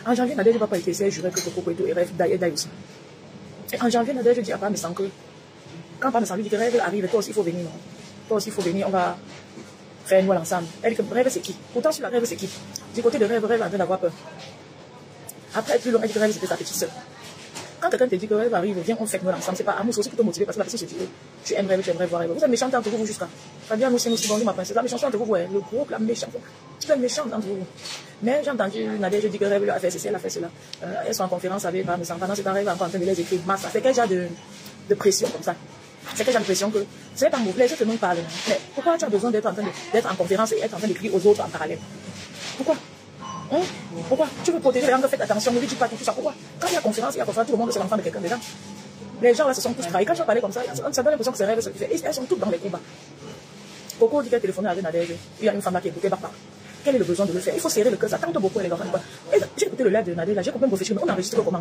En janvier, Nadège va pas été essayé, je jurais que Coco Kweto et Rêve d'aille aussi. Et en janvier, Nadège dit à Papa Messan que quand Papa Messan lui dit que Rêve arrive, toi aussi il faut venir, non? Toi aussi il faut venir, on va faire Noël ensemble. Elle dit que Rêve c'est qui? Pourtant sur la Rêve c'est qui? Du côté de Rêve, Rêve est en train d'avoir peur. Après, plus loin, elle dit que Rêve c'était sa petite sœur. Quand quelqu'un te dit que Rêve arrive, viens, on fait Noël ensemble, c'est pas amour, c'est aussi pour te motiver parce que la personne se dit que tu aimerais voir Rêve. Vous êtes méchants entre vous jusqu'à. Ça dit à nous, c'est aussi bonjour ma princesse. La méchanceté entre vous, ouais, le gros, la méchante. Tu es méchante entre vous. Mais j'ai entendu Nadège dire que Rêve lui a fait ceci, elle a fait cela. Elles sont en conférence avec Papa Messan. Pendant ce temps, Rêve est encore en train de les écrire. C'est quel genre de pression comme ça? C'est quel genre de pression que ce n'est pas mauvais, je te demande parler. Mais pourquoi tu as besoin d'être en conférence et être en train d'écrire aux autres en parallèle? Pourquoi? Hein? Pourquoi? Tu veux protéger les gens, faites attention, ne lui dis pas tout ça. Pourquoi? Quand il y a conférence, tout le monde c'est l'enfant de quelqu'un dedans. Les gens là se sont tous trahis. Quand tu vas parler comme ça, ça donne l'impression que c'est Rêve ce qui fait. Elles sont toutes dans les combats. Coco dit qu'elle téléphone avec Nadège. Il y a une femme là qui écoutait Bapa. Quel est le besoin de le faire? Il faut serrer le cœur. Ça tente beaucoup les gars. J'ai écouté le live de Nadège là, j'ai complètement réfléchi, mais on enregistre comment?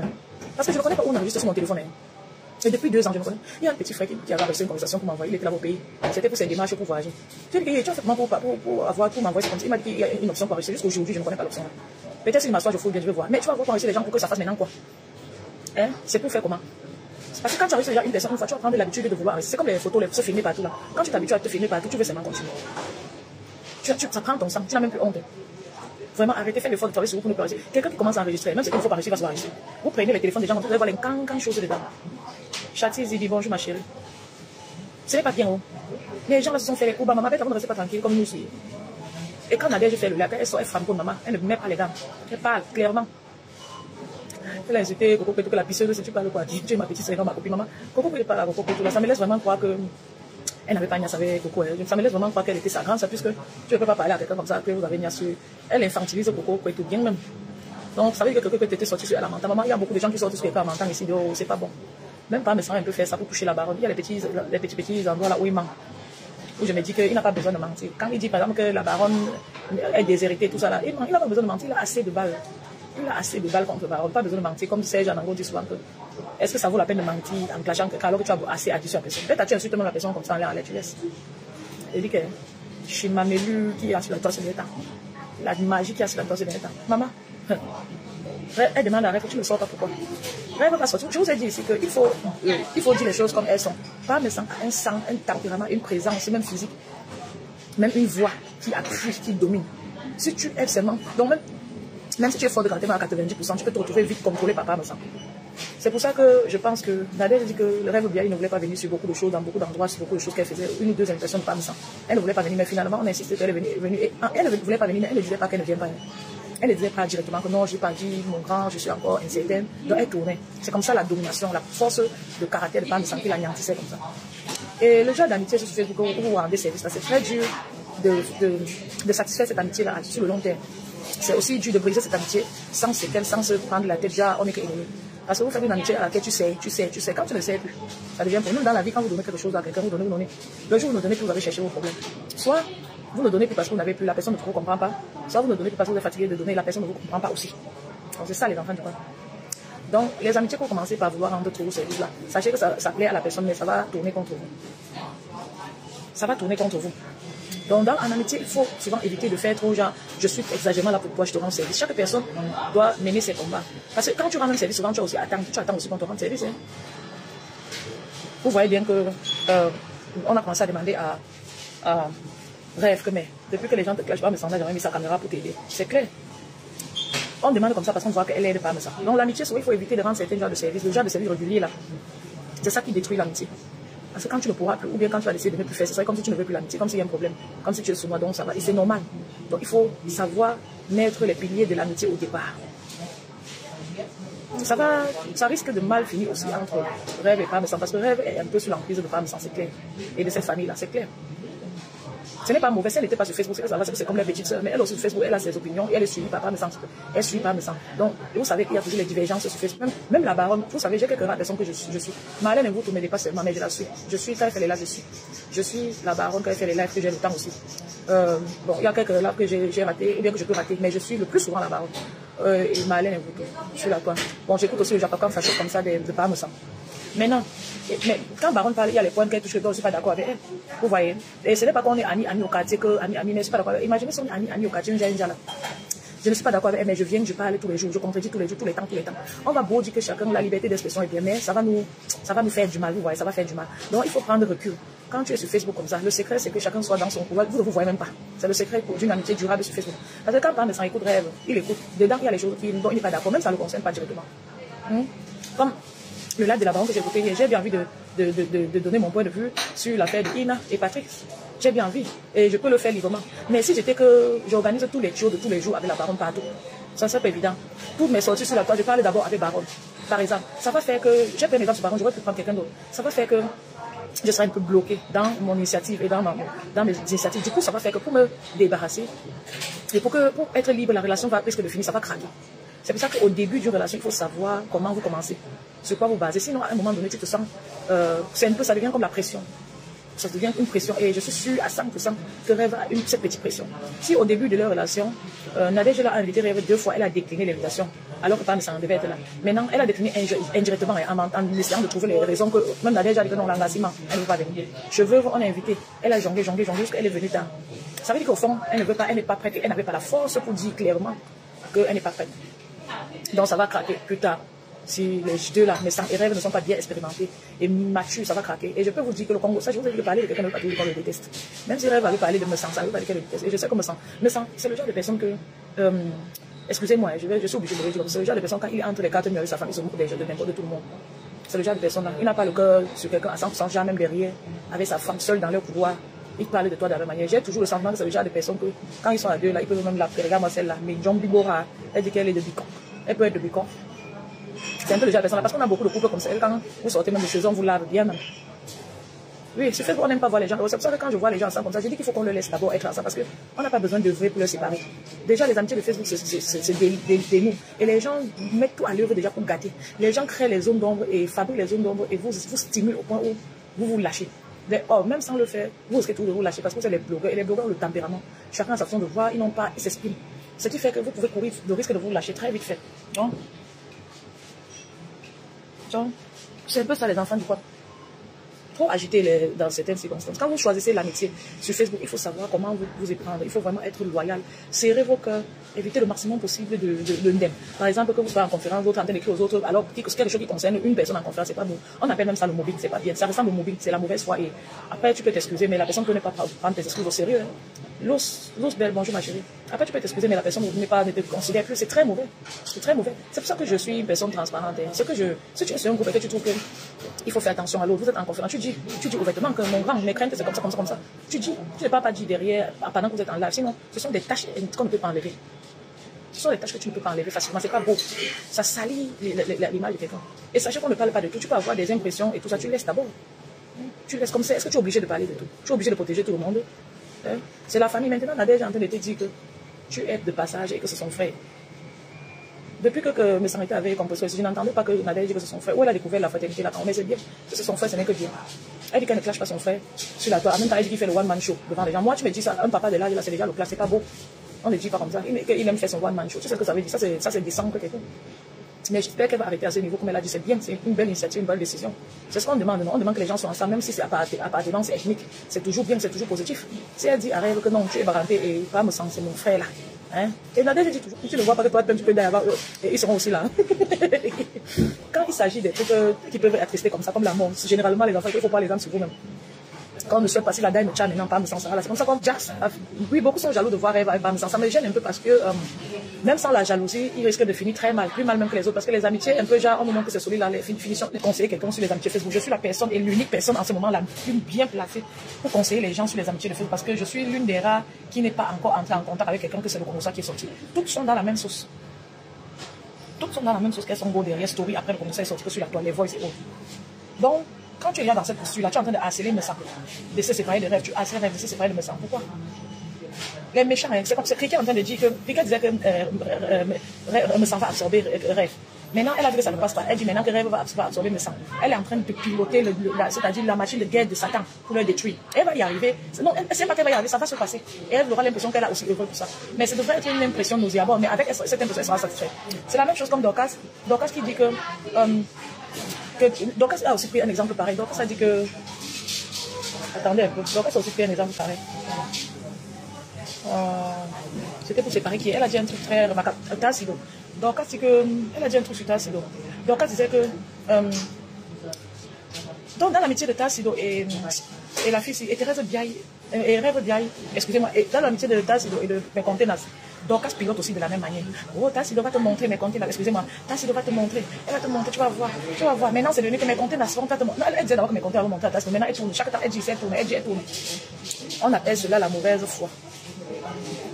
Parce que je ne connais pas où on enregistre sur mon téléphone. Et depuis 2 ans, je me connais. Il y a un petit frère qui avait reçu une conversation pour m'envoyer. Il était là au pays. C'était pour ses démarches pour voyager. J'ai dit que tu as fait comment pour m'envoyer ça comme ça. Il m'a dit qu'il y a une option pour enregistrer. Jusqu'aujourd'hui, je ne connais pas l'option. Peut-être s'il m'assoit, je fouille bien, je vais voir. Mais tu vas voir pour enregistrer les gens pour que ça fasse maintenant quoi? Hein? C'est pour faire comment? Parce que quand tu enregistres déjà une personne une fois, tu vas prendre l'habitude de vouloir enregistrer. C'est comme les photos, se filmer partout là. Quand tu t'habitues à te filmer partout, tu veux seulement continuer. Ça prend ton sang. Tu n'as même plus honte. Vraiment, arrêtez, faites l'effort de travailler sur vous pour ne pas enregistrer. Quelqu'un qui commence à enregistrer, même si il ne faut pas enregistrer, va se enregistrer. Vous prenez les téléphones des gens, vous allez voir les cancan choses dedans. Chati dit bonjour ma chérie. Ce n'est pas bien, oh. Les gens là se sont fait les coups, maman, avant de rester pas tranquille comme nous aussi. Et quand Nadège fait le lac, elle frappe pour maman, elle ne met pas les dames. Elle parle clairement. Elle a insulté Coco Kweto que la pisseuse, si tu parles quoi, tu es ma petite sœur, ma copine, maman. Coco Kweto parle à Coco Kweto là, ça me laisse vraiment croire que elle n'avait pas niasse avec Coco. Ça me laisse vraiment croire qu'elle était sa grande, puisque tu ne peux pas parler à quelqu'un comme ça, que vous avez niasse. Elle infantilise Coco Kweto bien même. Donc ça veut dire que Coco Kweto était sorti sur elle à mentant. Maman, il y a beaucoup de gens qui sortent sur quelqu'un à mentant ici, oh, c'est pas bon. Même pas me semble un peu faire ça pour toucher la baronne. Il y a les petits endroits là où il ment. Où je me dis qu'il n'a pas besoin de mentir. Quand il dit par exemple que la baronne est déshéritée, tout ça là, il n'a pas besoin de mentir, il a assez de balles. Il a assez de balles contre la baronne, pas besoin de mentir. Comme Serge Anango dit souvent que est-ce que ça vaut la peine de mentir en clashant quelqu'un alors que tu as assez à dire sur la personne? Peut-être tu insultes même la personne comme ça en l'air, tu laisses. Il dit que je suis Mamélu qui a sur la toile ce temps. La magie qui a sur la toile ce temps. Maman, elle demande à Rêve, tu ne sors pas pourquoi? Rêve va sortir. Je vous ai dit ici qu'il faut dire les choses comme elles sont. Pas me sang, un sang, un tempérament, une présence, même physique, même une voix qui accuse, qui domine. Si tu es seulement, donc même si tu es fort de caractère à 90%, tu peux te retrouver vite contrôlé par Papa Messan. C'est pour ça que je pense que Nadège dit que le Rêve bien, il ne voulait pas venir sur beaucoup de choses, dans beaucoup d'endroits, sur beaucoup de choses qu'elle faisait, 1 ou 2 invitations de Papa Messan. Elle ne voulait pas venir, mais finalement on a insisté qu'elle est venue. Et elle ne voulait pas venir, mais elle ne disait pas qu'elle ne vient pas. Elle ne disait pas directement que non, je n'ai pas dit, mon grand, je suis encore incertaine. Donc elle tournait. C'est comme ça la domination, la force de caractère de Papa Messan qui l'anéantissait comme ça. Et le genre d'amitié sur Facebook où vous rendez service là, c'est très dur de satisfaire cette amitié-là sur le long terme. C'est aussi dur de briser cette amitié sans séquelles, sans se prendre la tête, déjà on est qu'ennemis. Parce que vous faites une amitié à laquelle tu sais. Quand tu ne sais plus, ça devient pour nous dans la vie, quand vous donnez quelque chose à quelqu'un, vous donnez. Le jour où vous ne donnez plus, vous allez chercher vos problèmes. Soit vous ne donnez plus parce que vous n'avez plus, la personne ne vous comprend pas. Soit vous ne donnez plus parce que vous êtes fatigué de donner, la personne ne vous comprend pas aussi. Donc c'est ça les enfants du monde. Donc les amitiés qu'on commence par vouloir rendre trop au service là, sachez que ça plaît à la personne, mais ça va tourner contre vous. Ça va tourner contre vous. Donc, en amitié, il faut souvent éviter de faire trop genre, je suis exagérément là pour toi, je te rends service. Chaque personne doit mener ses combats. Parce que quand tu rends un service, souvent tu attends aussi qu'on te rende service. Hein. Vous voyez bien que on a commencé à demander à Rêve que, mais depuis que les gens te clashent pas, me semble, j'aurais mis sa caméra pour t'aider. C'est clair. On demande comme ça parce qu'on voit qu'elle aide pas, mais ça. Donc, l'amitié, il faut éviter de rendre certains genres de services. Le genre de service régulier là, c'est ça qui détruit l'amitié. Parce que quand tu ne pourras plus, ou bien quand tu vas décider de ne plus faire, c'est comme si tu ne veux plus l'amitié, comme s'il y a un problème, comme si tu es sous moi, donc ça va. Et c'est normal. Donc il faut savoir mettre les piliers de l'amitié au départ. Ça risque de mal finir aussi entre Rêve et Papa Messan, parce que Rêve est un peu sous l'emprise de Papa Messan, c'est clair. Et de cette famille-là, c'est clair. Ce n'est pas mauvais, si elle n'était pas sur Facebook, c'est comme la petite soeur, mais elle aussi sur Facebook, elle a ses opinions, et elle est suivie par Papa Messan. Elle suit Papa Messan. Donc, vous savez qu'il y a toujours les divergences sur Facebook. Même la baronne, vous savez, j'ai quelques rares personnes que je suis. Marlène et vous, ne m'aidez pas seulement, mais je la suis. Je suis quand elle fait les lives, je suis la baronne quand elle fait les lives, que j'ai le temps aussi. Bon, il y a quelques lives que j'ai raté, ou bien que je peux rater, mais je suis le plus souvent la baronne. Et Marlène et vous, je suis là, toi. Bon, j'écoute aussi le Japacan fâché comme ça de Papa Messan. Maintenant, mais quand Baronne parle, il y a les points qu'elle touche, que je ne suis pas d'accord avec elle. Vous voyez. Et ce n'est pas qu'on est amis au quartier, que amis, mais je ne suis pas d'accord. Imaginez si on est amis au quartier, là. Je ne suis pas d'accord avec elle, mais je viens, je parle tous les jours, je contredis tous les jours, tous les temps. On va beau dire que chacun, la liberté d'expression est bien, mais ça va nous faire du mal, vous voyez, ça va faire du mal. Donc, il faut prendre recul. Quand tu es sur Facebook comme ça, le secret, c'est que chacun soit dans son pouvoir. Vous ne vous voyez même pas. C'est le secret d'une amitié durable sur Facebook. Parce que quand par exemple, écoute Rêve, il écoute. Dedans, il y a les choses dont il n'est pas d'accord. Même ça ne le concerne pas directement. Comme le live de la baronne que j'ai écouté hier, j'ai bien envie de donner mon point de vue sur l'affaire de Ina et Patrick. J'ai bien envie. Et je peux le faire librement. Mais si j'étais que j'organise tous les shows de tous les jours avec la baronne partout, ça serait pas évident. Toutes mes sorties sur la toile, je parle d'abord avec baronne. Par exemple, ça va faire que, j'ai pris un exemple sur baronne, j'aurais pu prendre quelqu'un d'autre. Ça va faire que je serai un peu bloqué dans mon initiative et dans mes initiatives. Du coup, ça va faire que pour me débarrasser et pour être libre, la relation va risque de finir, ça va craquer. C'est pour ça qu'au début d'une relation, il faut savoir comment vous commencez, sur quoi vous basez. Sinon, à un moment donné, tu te sens, ça devient comme la pression. Ça devient une pression. Et je suis sûre à 100% que Rêve a cette petite pression. Si au début de leur relation, Nadège l'a invité Rêve 2 fois, elle a décliné l'invitation, alors que Pam devait être là. Maintenant, elle a décliné indirectement en essayant de trouver les raisons que même Nadège a dit que non, l'engagement, elle ne veut pas venir. Cheveux, on a invité. Elle a jonglé jusqu'à elle est venue tard. Ça veut dire qu'au fond, elle ne veut pas, elle n'est pas prête, elle n'avait pas la force pour dire clairement qu'elle n'est pas prête. Donc ça va craquer plus tard. Si les deux là, Messang et Rêve ne sont pas bien expérimentés et matures, ça va craquer. Et je peux vous dire que le Congo, ça je vous ai dit de parler de quelqu'un de Patrick, qu'on le déteste. Même si Rêve avait parlé de Messang, ça veut pas dire qu'elle le déteste. Et je sais que Messang, c'est le genre de personne que, excusez-moi, je suis obligé de le dire, c'est le genre de personne quand il est entre les quatre murs avec sa famille, il se moque déjà de n'importe de tout le monde. C'est le genre de personne là, il n'a pas le cœur sur quelqu'un à 100%, genre même derrière, avec sa femme seule dans leur couloir. Il parle de toi de la même manière. J'ai toujours le sentiment que c'est le genre de personne que, quand ils sont à deux là, ils peuvent même l'appeler. Regarde-moi celle-là, mais John Bibora, elle dit qu'elle est de Bicon. Elle peut être de Bicon. C'est un peu le genre de personne là, parce qu'on a beaucoup de couples comme ça. Quand vous sortez même de chez eux, on vous lave bien même. Oui, c'est fait qu'on n'aime pas voir les gens. C'est pour ça que quand je vois les gens ensemble comme ça, je dis qu'il faut qu'on le laisse d'abord être ensemble, parce qu'on n'a pas besoin de vrai pour le séparer. Déjà, les amitiés de Facebook, c'est des nous. Et les gens mettent tout à l'œuvre déjà pour gâter. Les gens créent les zones d'ombre et fabriquent les zones d'ombre et vous stimulent au point où vous vous lâchez. Or, même sans le faire, vous risquez tout de vous lâcher parce que c'est les blogueurs. Et les blogueurs ont le tempérament. Chacun a sa façon de voir, ils s'expriment. Ce qui fait que vous pouvez courir le risque de vous lâcher très vite fait. Donc, c'est un peu ça les enfants du quoi. Trop agiter dans certaines circonstances. Quand vous choisissez l'amitié sur Facebook, il faut savoir comment vous y prendre. Il faut vraiment être loyal. Serrez vos cœurs. Évitez le maximum possible de ndem. Par exemple, que vous soyez en conférence, vous êtes en train d'écrire aux autres, alors que quelque chose qui concerne une personne en conférence, c'est pas bon. On appelle même ça le mobbing, c'est pas bien. Ça ressemble au mobbing, c'est la mauvaise foi. Et après, tu peux t'excuser, mais la personne ne peut pas prendre tes excuses au sérieux. L'os belle, bonjour ma chérie. Après, tu peux t'excuser, mais la personne ne te considère plus. C'est très mauvais. C'est très mauvais. C'est pour ça que je suis une personne transparente. Si tu es sur un groupe et que tu trouves qu'il faut faire attention à l'autre, vous êtes en conférence, tu dis ouvertement que mon grand, mes craintes, c'est comme ça. Tu dis, tu ne peux pas dire derrière pendant que vous êtes en live. Sinon, ce sont des tâches qu'on ne peut pas enlever. Ce sont des tâches que tu ne peux pas enlever facilement. C'est pas beau. Ça salit l'image de quelqu'un. Et sachez qu'on ne parle pas de tout. Tu peux avoir des impressions et tout ça. Tu laisses d'abord. Tu laisses comme ça. Est-ce que tu es obligé de parler de tout? Tu es obligé de protéger tout le monde? C'est la famille. Maintenant, Nadège est en train de te dire que tu es de passage et que c'est son frère. Depuis que Messang était avec Composo, je n'entendais pas que Nadège dit que c'est son frère. Où elle a découvert la fraternité là-dedans. Mais c'est bien. Que c'est son frère, ce n'est que bien. Elle dit qu'elle ne clash pas son frère sur la toile. En même temps, elle dit qu'il fait le one-man show devant les gens. Moi, tu me dis ça, un papa de l'âge là, c'est déjà le clash. C'est pas beau. On ne dit pas comme ça. Il aime faire son one-man show. Tu sais ce que ça veut dire? Ça, c'est descendre quelqu'un. Mais j'espère qu'elle va arrêter à ce niveau, comme elle a dit. C'est bien, c'est une belle initiative, une belle décision. C'est ce qu'on demande. On demande que les gens soient ensemble, même si c'est appartenance ethnique. C'est toujours bien, c'est toujours positif. Si elle dit à Rêve que non, tu es baranté et pas me sentir, c'est mon frère là. Hein? Et Nadège dit toujours, tu ne vois pas que toi, tu peux d'ailleurs, et ils seront aussi là. Quand il s'agit des trucs qui peuvent être testés comme ça, comme la mort, généralement les enfants, il ne faut pas les rendre sur vous-même. Quand on ne souhaite pas, si la dame me tient maintenant, pas me sens ça. C'est comme ça qu'on Jax. Oui, beaucoup sont jaloux de voir Rêve avec pas me sens ça. Mais me gêne un peu parce que même sans la jalousie, il risque de finir très mal, plus mal même que les autres. Parce que les amitiés, un peu genre, au moment que c'est solide, là, les finitions de conseiller quelqu'un sur les amitiés Facebook. Je suis la personne et l'unique personne en ce moment la plus bien placée pour conseiller les gens sur les amitiés de Facebook. Parce que je suis l'une des rares qui n'est pas encore entrée en contact avec quelqu'un que c'est le Congo qui est sorti. Toutes sont dans la même sauce. Toutes sont dans la même sauce qu'elles sont beaux derrière story après le Congo est sorti que sur la toile, les voix et autres. Donc, quand tu es là dans cette posture-là, tu es en train de harceler Messang, de se séparer de Rêve, tu harcèles Rêve, de se séparer de Messang. Pourquoi? Les méchants, c'est comme ça. Ricky est en train de dire que Ricky disait que Messang va absorber Rêve. Maintenant, elle a vu que ça ne passe pas. Elle dit maintenant que Rêve va absorber Messang. Elle est en train de piloter, c'est-à-dire la machine de guerre de Satan pour le détruire. Elle va y arriver. Non, elle ne sait pas qu'elle va y arriver, ça va se passer. Et elle aura l'impression qu'elle a aussi heureux pour ça. Mais ça devrait être une impression nauséabonde. Mais avec cette impression, elle sera satisfaite. C'est la même chose comme Dorcas. Dorcas qui dit que Dorcas a aussi pris un exemple pareil. Dorcas a dit que... Attendez un peu. Dorcas a aussi pris un exemple pareil. C'était pour séparer qui? Elle a dit un truc très remarquable. Tassido. Dorcas dit que... Elle a dit un truc sur Tassido. Dorcas disait que... donc, dans l'amitié de Tassido et la fille, et Thérèse Biaye, et Rêve Biaye, excusez-moi, et dans l'amitié de Tassido et de Mecontenas, Dorcas pilote aussi de la même manière. Oh, Tassido va te montrer Mecontenas, excusez-moi, Tassido va te montrer, elle va te montrer, tu vas voir. Maintenant, c'est devenu que Mecontenas vont te montrer. Elle disait d'abord que Mecontenas vont montrer à Tassido, maintenant elle tourne, chaque temps elle dit, elle tourne, elle dit, elle tourne. On appelle cela la mauvaise foi.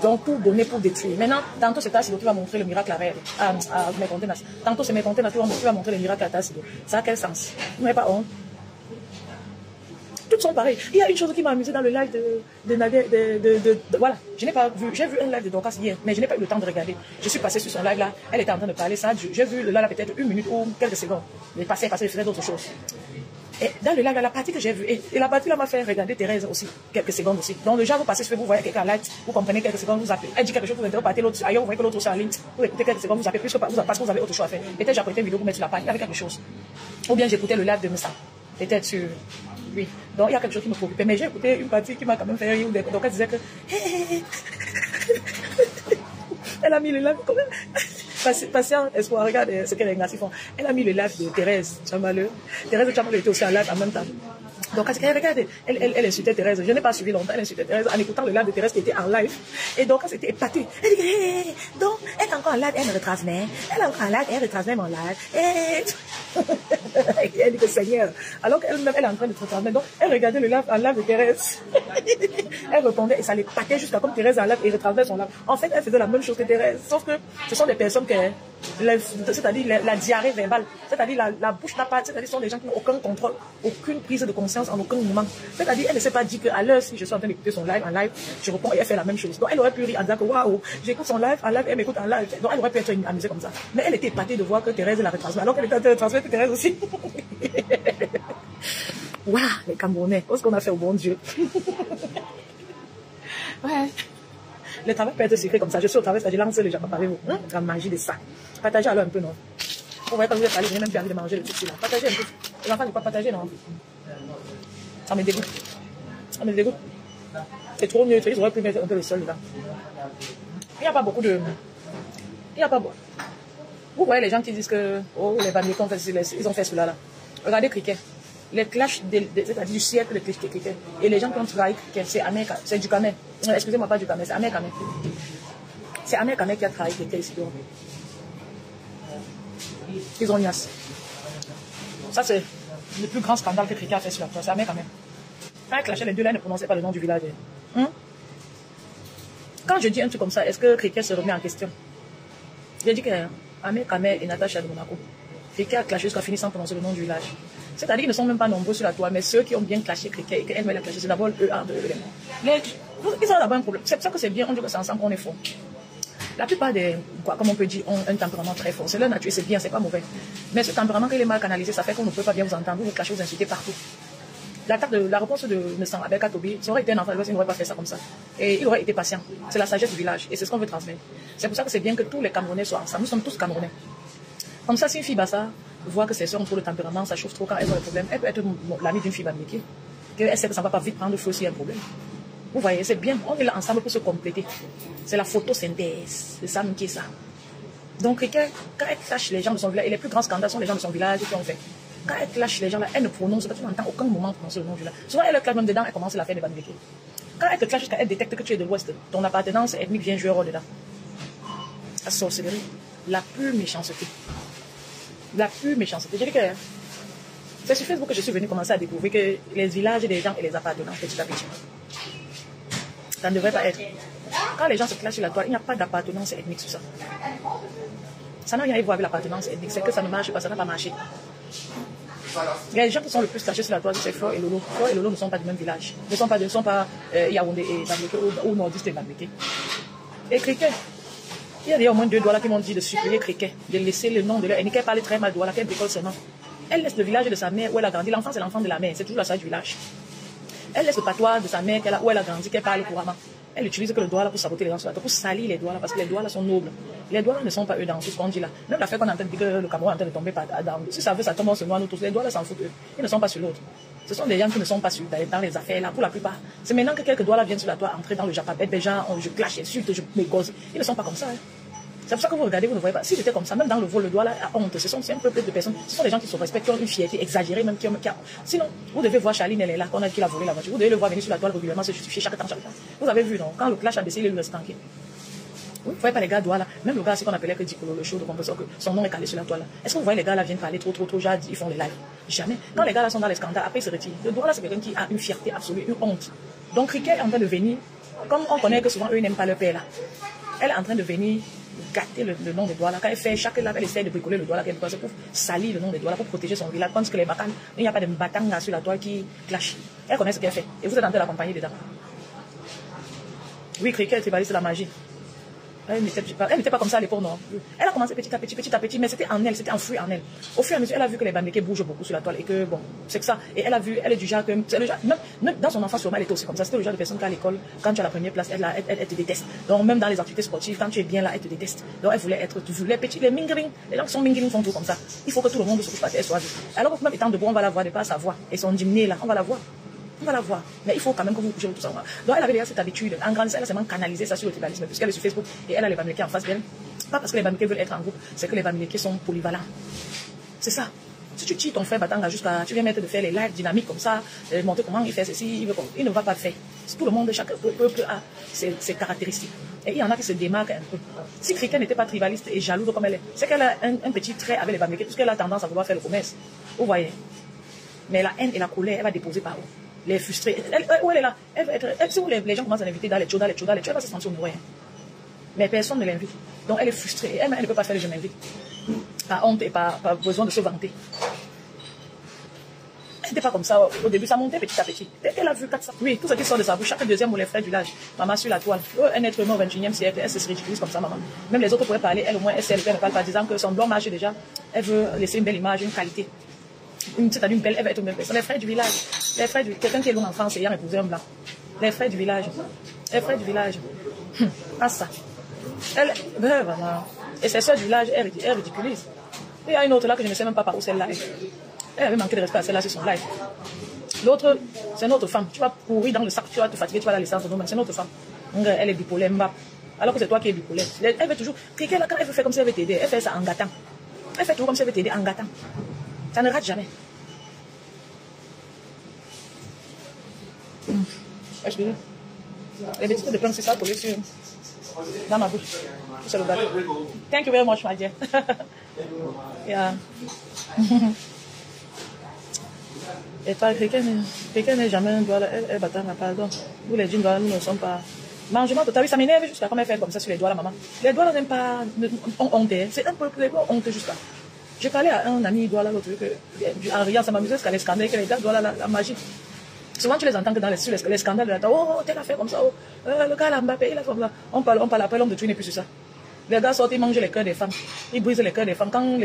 Donc, tout donner pour détruire. Maintenant, tantôt c'est Tassido qui va montrer le miracle à Mecontenas. Tantôt c'est Mecontenas qui va montrer le miracle à Tassido. Ça a quel sens? Vous n'avez pas honte? Toutes sont pareilles. Il y a une chose qui m'a amusé dans le live de Nadia. Voilà, je n'ai pas vu. J'ai vu un live de Dorcas hier, mais je n'ai pas eu le temps de regarder. Je suis passée sur son live là. Elle était en train de parler ça. J'ai vu le live peut-être 1 minute ou quelques secondes. Mais passé, je faisais d'autres choses. Et dans le live, la partie que j'ai vue, et la partie là m'a fait regarder Thérèse aussi, quelques secondes aussi. Donc, le genre, vous passez sur vous voyez quelqu'un en live, vous comprenez quelques secondes, vous appelez. Elle dit quelque chose, vous partez l'autre, ailleurs, vous voyez que l'autre est en ligne, vous écoutez quelques secondes, vous appelez plus parce que vous avez autre chose à faire. Peut-être j'apportais une vidéo pour mettre sur la page, il y avait quelque chose. Ou bien j'écoutais le live de Messa. Peut-être sur. Oui. Donc, il y a quelque chose qui me préoccupait. Mais j'ai écouté une partie qui m'a quand même fait rire. Donc, elle disait que. Elle a mis le live quand même. Patient, espoir, regarde ce qu'elle a font. Elle a mis le live de Thérèse Chamaleux. Thérèse Chamaleux était aussi en live en même temps. Donc, regarde, elle insultait Thérèse. Je n'ai pas suivi longtemps, elle insultait Thérèse en écoutant le live de Thérèse qui était en live. Et donc, elle s'était épatée. Elle dit, hey, donc, elle est encore en live, elle me retransmet. Elle est encore en live, elle retransmet mon live. Et elle dit que Seigneur. Alors qu'elle-même, elle est en train de retransmettre. Donc, elle regardait le live en live de Thérèse. Elle répondait et ça l'épatait jusqu'à comme Thérèse en live et retransmettait son live. En fait, elle faisait la même chose que Thérèse. Sauf que ce sont des personnes qui, c'est-à-dire la diarrhée verbale, c'est-à-dire la bouche n'a pas, c'est-à-dire ce sont des gens qui n'ont aucun contrôle, aucune prise de conscience en aucun moment. C'est-à-dire, elle ne s'est pas dit qu'à l'heure, si je suis en train d'écouter son live en live, je réponds et elle fait la même chose. Donc, elle aurait pu rire en disant que waouh, j'écoute son live en live, elle m'écoute en live. Donc, elle aurait pu être amusée comme ça. Mais elle était épatée de voir que Thérèse la retransmet, alors qu'elle était en train de transmettre Thérèse aussi. Waouh, les Camerounais, qu'est-ce qu'on a fait au bon Dieu? Ouais. Le travail peut être secret comme ça. Je suis au travail, je lance les gens, parlez-vous. La magie de ça. Partagez alors un peu, non? Vous voyez, quand vous êtes allé, je n'ai même plus envie de manger le truc là. Partagez un peu. Les enfants, ne pas partager, non? Ça me dégoûte. Ça me dégoûte. C'est trop mieux. Ils auraient pu mettre un peu le sol là. Il n'y a pas beaucoup de. Il n'y a pas beaucoup. Vous voyez les gens qui disent que. Oh, les Bamilekons, ils ont fait cela là. Regardez Cricket. Les clashs, c'est-à-dire du siècle de Cricket. Et les gens qui ont trahi Cricket, c'est Ahmed, c'est du Kamel. Excusez-moi, pas du Kamel, c'est Ahmed Kamel. C'est Ahmed Kamel qui a trahi Cricket ici. Ils ont niasse. Ça, c'est le plus grand scandale que Cricket a fait sur la place. C'est Ahmed Kamel. Quand ils clashaient les deux là, ils ne prononçaient pas le nom du village. Quand je dis un truc comme ça, est-ce que Cricket se remet en question? J'ai dit que Ahmed Kamel et Natacha de Monaco. Cricket a clashé jusqu'à finir sans prononcer le nom du village. C'est-à-dire qu'ils ne sont même pas nombreux sur la toile, mais ceux qui ont bien clashé Cricket et qu'elle-même a clashé, c'est d'abord eux, ils ont d'abord un problème. C'est pour ça que c'est bien, on dit que c'est ensemble qu'on est fort. La plupart des, comme on peut dire, ont un tempérament très fort. C'est leur nature, c'est bien, c'est pas mauvais. Mais ce tempérament, quand il est mal canalisé, ça fait qu'on ne peut pas bien vous entendre, vous clashez, vous insultez partout. La réponse de Nessan avec Atobi, ça aurait été un enfant, il n'aurait pas fait ça comme ça. Et il aurait été patient. C'est la sagesse du village et c'est ce qu'on veut transmettre. C'est pour ça que c'est bien que tous les Camerounais soient ensemble. Nous sommes tous Camerounais. Comme ça, si une fille Bassa voit que ses soeurs ont trop de tempérament, ça chauffe trop quand elles ont des problèmes, elle peut être l'amie d'une fille Bamileke. Elle sait que ça ne va pas vite prendre feu s'il y a un problème. Vous voyez, c'est bien. On est là ensemble pour se compléter. C'est la photosynthèse. C'est ça même qui est ça. Donc, quand elle clash les gens de son village, et les plus grands scandales sont les gens de son village qui ont fait. Quand elle clash les gens là, elle ne prononce pas, tu n'entends aucun moment prononcer le nom du village. Souvent, elle clash même dedans, elle commence à la faire des Bamileke. Quand elle te clash jusqu'à elle détecte que tu es de l'Ouest, ton appartenance ethnique vient jouer un rôle dedans. La sorcellerie, la pure méchanceté. La pure méchanceté. Je dis que c'est sur Facebook que je suis venue commencer à découvrir que les villages des gens et les appartenances petit à petit. Ça ne devrait pas être. Quand les gens se clashent sur la toile, il n'y a pas d'appartenance ethnique sur ça. Ça n'a rien à voir avec l'appartenance ethnique, c'est que ça ne marche pas, ça n'a pas marché. Les gens qui sont le plus cachés sur la toile, c'est Flore et Lolo. Flore et Lolo ne sont pas du même village. Ne sont pas Yaoundé et Bamileke ou nordiste et Bamileke. Et Cricket. Il y a d'ailleurs au moins 2 Douala qui m'ont dit de supprimer Cricket, de laisser le nom de leur ethnie. Elle parle très mal Douala, qu'elle bricole seulement. Elle laisse le village de sa mère où elle a grandi. L'enfant, c'est l'enfant de la mère. C'est toujours la sage du village. Elle laisse le patois de sa mère où elle a grandi, qu'elle parle couramment. Elle utilise que le doigt là pour saboter les gens sur la toile, pour salir les doigts là, parce que les doigts là sont nobles. Les doigts là ne sont pas eux dans tout ce qu'on dit là. Même l'affaire qu'on est en train de dire que le Cameroun est en train de tomber dans. Si ça veut, ça tombe, on se noie nous tous. Les doigts là s'en foutent eux. Ils ne sont pas sur l'autre. Ce sont des gens qui ne sont pas dans les affaires là, pour la plupart. C'est maintenant que quelques doigts là viennent sur la toile, entrer dans le japabet, des gens, je clash, insulte, je m'égose. Ils ne sont pas comme ça. Hein. C'est pour ça que vous regardez, vous ne voyez pas. Si j'étais comme ça, même dans le vol, le doigt là, a honte. C'est un peu plus de personnes. Ce sont des gens qui se respectent, qui ont une fierté exagérée, même Sinon, vous devez voir Charline, elle est là, qu'on a qui l'a volé la voiture. Vous devez le voir venir sur la toile régulièrement, se justifier chaque temps. Vous avez vu, non? Quand le clash a baissé, il est tranquille. Vous ne voyez pas les gars doigts là. Même le gars, c'est qu'on appelait que Dicolo, le show de composition, que son nom est calé sur la toile là. Est-ce que vous voyez les gars là viennent parler trop, ils font les lives? Jamais. Quand les gars là sont dans les scandales, après ils se retirent. Le doigt là, c'est quelqu'un qui a une fierté absolue, une honte. Donc, Riquet est en train de venir, comme on connaît que souvent eux n'aiment pas leur père là. Elle est en train de venir gâter le nom des doigts là. Quand elle fait chaque lave, elle essaie de bricoler le doigt là, c'est pour salir le nom des doigts là, pour protéger son village. Parce que les bacanes, il n'y a pas de batanga sur la toile qui clash. Elle connaît ce qu'elle fait. Et vous êtes en train de l'accompagner dedans. Oui, Cricket, c'est la magie. Elle n'était pas comme ça à l'époque, non. Elle a commencé petit à petit, mais c'était en elle, c'était enfoui en elle. Au fur et à mesure, elle a vu que les bambékés bougent beaucoup sur la toile et que, bon, c'est que ça. Et elle a vu, elle est du genre que, même dans son enfance, sûrement, elle était aussi comme ça. C'était le genre de personne qu'à l'école, quand tu as la première place, elle te déteste. Donc, même dans les activités sportives, quand tu es bien là, elle te déteste. Donc, elle voulait être, tu voulais petit, les mingling, les gens qui sont mingling font tout comme ça. Il faut que tout le monde se couche par terre, soit vu. Alors que même étant debout, on va la voir, de pas sa voix. Et son diminué là, on va la voir. On va la voir. Mais il faut quand même que vous bougez tout ça. Donc elle avait déjà cette habitude. En grandissant, elle a seulement canalisé ça sur le tribalisme, puisqu'elle est sur Facebook et elle a les Bamilekés en face d'elle. Pas parce que les Bamilekés veulent être en groupe, c'est que les Bamilekés sont polyvalents. C'est ça. Si tu tires ton frère Batanga jusqu'à. Tu viens mettre de faire les lives dynamiques comme ça, montrer comment il fait ceci, il ne va pas le faire. Tout le monde, chaque peuple a ses caractéristiques. Et il y en a qui se démarquent un peu. Si Cricket n'était pas tribaliste et jalouse comme elle est, c'est qu'elle a un petit trait avec les Bamilekés, puisqu'elle a tendance à vouloir faire le commerce. Vous voyez. Mais la haine et la colère, elle va déposer par où? Les frustrés. Où elle est là? Elle va être. Si les gens commencent à l'inviter dans les shows, elle va se sentir honorée. Mais personne ne l'invite. Donc elle est frustrée. Elle ne peut pas faire le je m'invite. Par honte et par besoin de se vanter. Elle n'était pas comme ça au début, ça montait petit à petit. Dès qu'elle a vu 400. Oui, tout ce qui sort de sa bouche, chaque deuxième ou les frères du village. Maman sur la toile. Un être humain au 21e siècle, elle se ridiculise comme ça, maman. Même les autres pourraient parler, elle au moins, elle ne parle pas, disant que son blond marche déjà. Elle veut laisser une belle image, une qualité. C'est-à-dire une belle, elle va être une belle personne. Les frères du village, quelqu'un qui est loin en France ayant épousé un blanc. Les frères du village. Ah ça. Elle, vraiment. Et ses soeurs du village, elle ridiculise. Il y a une autre là que je ne sais même pas par où celle-là est. Elle avait manqué de respect à celle-là sur son live. L'autre, c'est notre femme. Tu vas pourrir dans le sac, tu vas te fatiguer, tu vas la laisser entre nous, mais c'est notre femme. Elle est bipolaire, alors que c'est toi qui es bipolaire. Elle veut toujours. Quand elle veut faire comme si elle veut t'aider, elle fait ça en gâtant. Elle fait toujours comme si elle veut t'aider en gâtant. Ça ne rate jamais. Je dis, les bêtises de plomb, c'est ça, collé sur dans ma bouche. C'est le gâteau. Thank you very much, my dear. Yeah. Et pas quelqu'un n'est jamais un doigt, elle battant ma pardon. Nous les jeans doigts, nous ne sommes pas. Mangement total, oui, ça m'énerve jusqu'à quand elle fait comme ça sur les doigts là, maman. Les doigts là n'aiment pas, ont honte. C'est un peu honte jusqu'à. J'ai parlé à un ami doigt là, l'autre que en riant, ça m'amusait jusqu'à les scandales, que les gars doigts là, la magie. Souvent tu les entends que dans les scandales, là, oh, tel a fait comme ça, oh, le gars là, Mbappé, il a fait comme ça. On parle après, l'homme de Dieu n'est plus sur ça. Les gars sortent, ils mangent les cœurs des femmes. Ils brisent les cœurs des femmes. Quand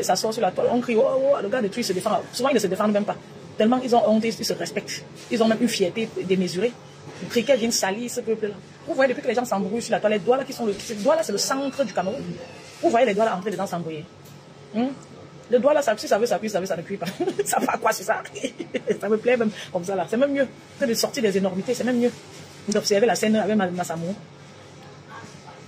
ça sort sur la toile, on crie, oh, oh, le gars de Dieu se défend. Souvent, ils ne se défendent même pas. Tellement ils ont honte, ils se respectent. Ils ont même une fierté démesurée. Le cricket vient salir ce peuple-là. Vous voyez, depuis que les gens s'embrouillent sur la toile, les doigts là qui sont ces doigts là, c'est le centre du Cameroun. Vous voyez les doigts là entrer dedans s'embrouiller. Le doigt là, si ça veut s'appuyer, ça ne cuit pas. Ça va quoi sur ça? Ça me plaît même comme ça là. C'est même mieux que de sortir des énormités, c'est même mieux d'observer la scène avec Massamou.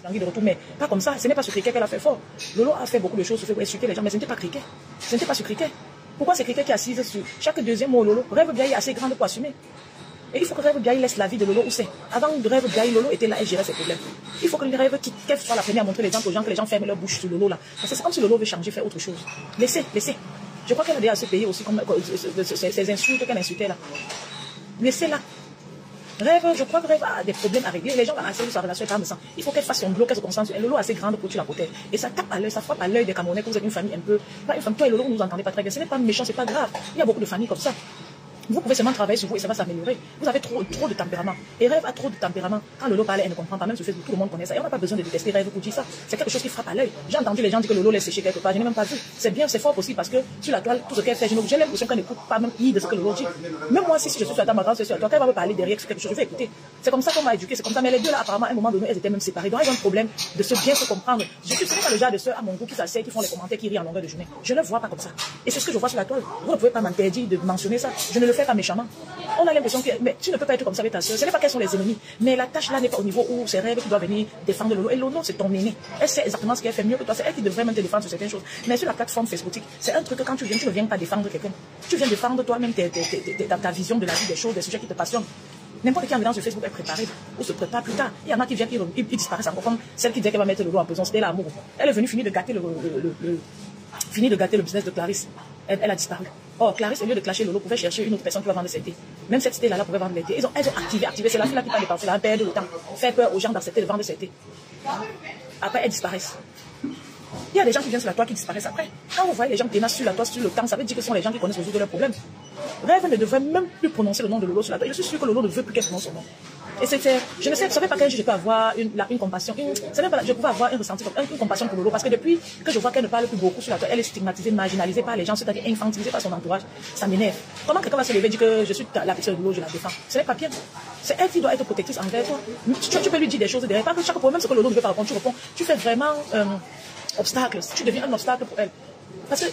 Envie de retour, mais pas comme ça. Ce n'est pas sur Cricket qu'elle a fait fort. Lolo a fait beaucoup de choses pour insulter les gens, mais ce n'était pas Cricket. Ce n'était pas sur Cricket. Pourquoi c'est Cricket qui assise sur chaque deuxième mot Lolo? Rêve Biaye est assez grande pour assumer. Et il faut que Rêve Biaye laisse la vie de Lolo où c'est. Avant Rêve Biaye, Lolo était là et gérait ses problèmes. Il faut que le Rêve qu'elle soit la première à montrer l'exemple aux gens, que les gens ferment leur bouche sur Lolo là. Parce que c'est comme si Lolo veut changer, faire autre chose. Laissez. Je crois qu'elle a déjà assez payé aussi comme ces insultes qu'elle insultait là. Laissez-la. Rêve, je crois que Rêve a des problèmes à régler. Les gens vont essayer de sa relation avec sang. Il faut qu'elle fasse son bloc, qu'elle se concentre. Lolo est assez grande pour tuer la protège. Et ça tape à l'œil, ça frappe à l'œil des Camerounais que vous êtes une famille un peu. Pas une famille, toi et Lolo, vous nous entendez pas très bien. Ce n'est pas méchant, c'est pas grave. Il y a beaucoup de familles comme ça. Vous pouvez seulement travailler sur vous et ça va s'améliorer. Vous avez trop de tempérament. Et Rêve a trop de tempérament. Quand Lolo parle, elle ne comprend pas. Même sur Facebook, tout le monde connaît ça. Et on n'a pas besoin de détester Rêve pour dire ça. C'est quelque chose qui frappe à l'œil. J'ai entendu les gens dire que Lolo laisse sécher quelque part. Je n'ai même pas vu. C'est bien, c'est fort possible parce que sur la toile, tout ce qu'elle fait, j'ai l'impression qu'elle n'écoute pas même de ce que Lolo dit. Même moi, si je suis sur la table, ma grande sœur, toi, elle va me parler derrière quelque chose, je vais écouter. C'est comme ça qu'on m'a éduqué, c'est comme ça. Mais les deux là, apparemment, à un moment donné, elles étaient même séparées. Donc, elles ont un problème de bien se comprendre. Je suis pas le genre de sœurs à mon goût qui s'asseyent, qui font les commentaires, qui rient en longueur de journée. Je ne le vois pas comme ça. Et c'est ce que je vois sur la toile. Vous ne pouvez pas m'interdire de mentionner ça. Je ne le fais pas méchamment. On a l'impression que mais tu ne peux pas être comme ça avec ta soeur. Ce n'est pas qu'elles sont les ennemis. Mais la tâche là n'est pas au niveau où c'est Rêve qui doit venir défendre Lolo. Et Lolo, c'est ton aîné. Elle sait exactement ce qu'elle fait mieux que toi. C'est elle qui devrait même te défendre sur certaines choses. Mais sur la plateforme Facebook, c'est un truc que quand tu ne viens pas défendre quelqu'un. Tu viens défendre toi-même ta vision de la vie, des choses, des sujets qui te passionnent. N'importe qui en venant sur Facebook est préparé ou se prépare plus tard. Il y en a qui viennent, ils disparaissent encore comme celle qui disait qu'elle va mettre Lolo en prison. C'était l'amour. Elle est venue finir de gâter le business de Clarisse. Elle a disparu. Or, Clarisse, au lieu de clasher Lolo, pouvait chercher une autre personne qui va vendre ses thés. Même cette thé-là pouvait vendre les thés. Elles ont activé. C'est la fille là qui va dépenser là, perdre le temps. Faire peur aux gens d'accepter de vendre ses thés. Après, elles disparaissent. Il y a des gens qui viennent sur la toile qui disparaissent après. Quand vous voyez les gens qui ténacent sur la toile, sur le temps, ça veut dire que ce sont les gens qui connaissent résoudre leurs problèmes. Rêve ne devrait même plus prononcer le nom de Lolo sur la toile. Je suis sûre que Lolo ne veut plus qu'elle prononce son nom. Et c'était, je ne savais pas qu'un jour je peux avoir une compassion, je pouvais avoir un ressenti, une compassion pour Lolo, parce que depuis que je vois qu'elle ne parle plus beaucoup sur la toile, elle est stigmatisée, marginalisée par les gens, c'est-à-dire infantilisée par son entourage, ça m'énerve. Comment quelqu'un va se lever et dire que je suis la petite de Lolo, je la défends? Ce n'est pas bien. C'est elle qui doit être protectrice envers toi. Tu peux lui dire des choses derrière, pas que chaque problème, ce que Lolo ne veut pas répondre, tu réponds, tu fais vraiment obstacle, tu deviens un obstacle pour elle. Parce que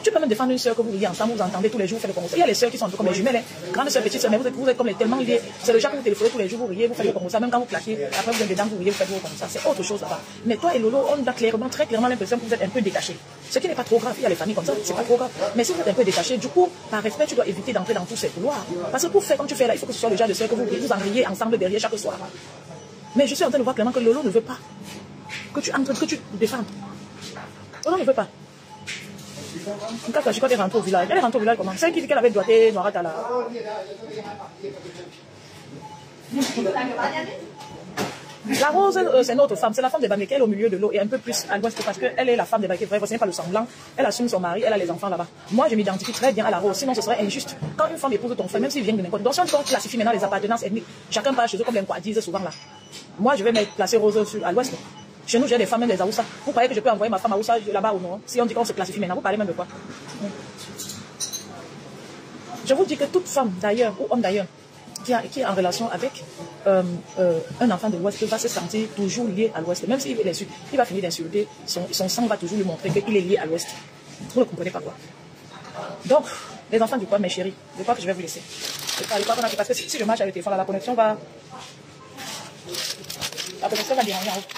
tu peux même défendre une soeur que vous riez ensemble, vous entendez tous les jours, vous faites le congo. Il y a les soeurs qui sont un peu comme les jumelles, hein. Grande soeur, petite soeur, mais vous êtes comme les tellement liés. C'est le genre que vous téléphonez tous les jours, vous riez, vous faites le congo. Même quand vous clashez, après vous êtes dedans, vous riez, vous faites le congo. C'est autre chose là-bas. Mais toi et Lolo, on a très clairement l'impression que vous êtes un peu détachés. Ce qui n'est pas trop grave. Il y a les familles comme ça, c'est pas trop grave. Mais si vous êtes un peu détachés, du coup, par respect, tu dois éviter d'entrer dans tous ces couloirs. Parce que pour faire comme tu fais là, il faut que ce soit le genre de soeur que vous en riez ensemble derrière chaque soir. Mais je suis en train de voir clairement que Lolo ne veut pas que tu entres, que tu défendes. Lolo ne veut pas. Quand la chicotte est rentrée au village, elle est rentrée au village comment? Celle qui dit qu'elle avait doigté Noirata là. La Rose, c'est notre femme, c'est la femme de Bameke, elle est au milieu de l'eau et un peu plus à l'ouest parce qu'elle est la femme de Bameke. Vrai, ce n'est pas le semblant. Elle assume son mari, elle a les enfants là-bas. Moi, je m'identifie très bien à la Rose, sinon ce serait injuste. Quand une femme épouse ton frère, même s'il vient de n'importe où, donc si on classifie maintenant les appartenances ethniques, chacun part chez eux comme les Nkwa disent souvent là. Moi, je vais me placer Rose à l'ouest. Chez nous, j'ai des femmes, même les Aoussa. Vous croyez que je peux envoyer ma femme à Aoussa là-bas ou non? Si on dit qu'on se classifie maintenant, vous parlez même de quoi? Je vous dis que toute femme d'ailleurs, ou homme d'ailleurs, qui est en relation avec un enfant de l'Ouest va se sentir toujours lié à l'Ouest. Même s'il va finir d'insulter, son sang va toujours lui montrer qu'il est lié à l'Ouest. Vous ne comprenez pas quoi. Donc, les enfants du coin, mes chéris, je crois que je vais vous laisser. Parce que si je marche avec le téléphone, la connexion va déranger en haut.